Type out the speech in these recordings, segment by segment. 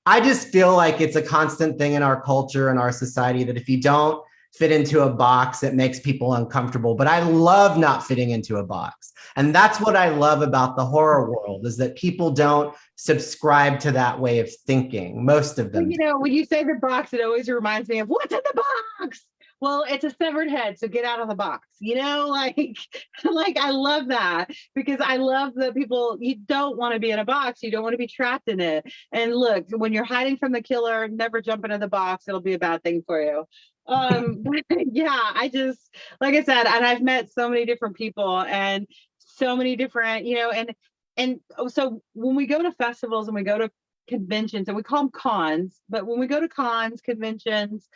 I just feel like it's a constant thing in our culture and our society that if you don't fit into a box, it makes people uncomfortable. But I love not fitting into a box. And that's what I love about the horror world is that people don't subscribe to that way of thinking. Most of Well, them. when you say the box, it always reminds me of what's in the box. Well, it's a severed head, so get out of the box. Like I love that because I love the people. You don't want to be in a box. You don't want to be trapped in it. And look, when you're hiding from the killer, never jump into the box. It'll be a bad thing for you. Yeah, I just like I said, and I've met so many different people and so many different, so when we go to festivals and we go to conventions and we call them cons, but when we go to cons, conventions,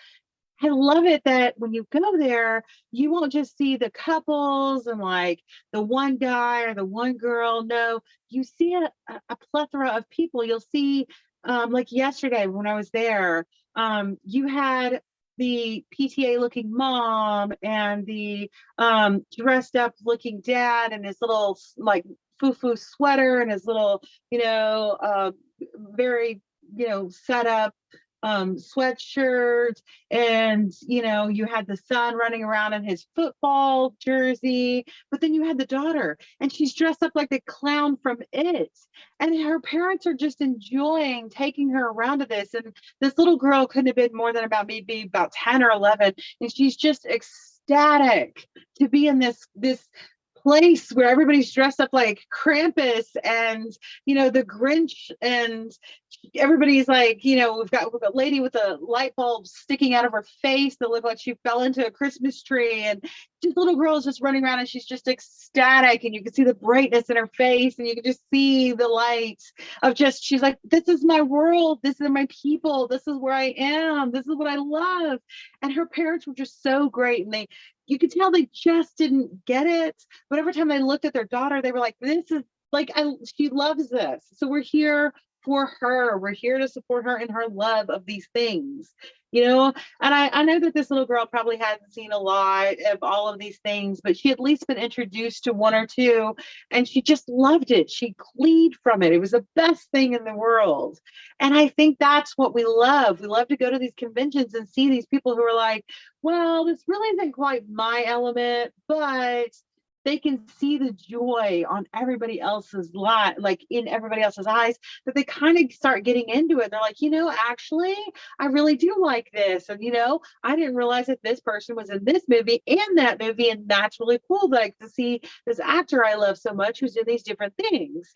I love it that when you go there, you won't just see the couples and like the one guy or the one girl. No, you see a plethora of people. You'll see, like yesterday when I was there, you had the PTA looking mom and the dressed up looking dad and his little like foo-foo sweater and his little, very, set up sweatshirt, and you had the son running around in his football jersey, but then you had the daughter and she's dressed up like the clown from It, and her parents are just enjoying taking her around to this, and this little girl couldn't have been more than about maybe about 10 or 11, and she's just ecstatic to be in this place where everybody's dressed up like Krampus and the Grinch, and everybody's like, we've got a lady with a light bulb sticking out of her face that looked like she fell into a Christmas tree, and this little girl is just running around and she's just ecstatic, and you can see the brightness in her face, and you can just see the light of just, she's like, this is my world, this is my people, this is where I am, this is what I love. And her parents were just so great, and you could tell they just didn't get it, but every time they looked at their daughter, they were like, this is like, she loves this, so we're here for her. We're here to support her in her love of these things, And I know that this little girl probably hadn't seen a lot of all of these things, but she at least been introduced to one or two, and she just loved it. She gleaned from it. It was the best thing in the world. And I think that's what we love. We love to go to these conventions and see these people who are like, well, this really isn't quite my element, but they can see the joy on everybody else's like in everybody else's eyes, that they kind of start getting into it. They're like, actually, I really do like this. And, I didn't realize that this person was in this movie and that movie. And that's really cool. Like to see this actor I love so much who's in these different things.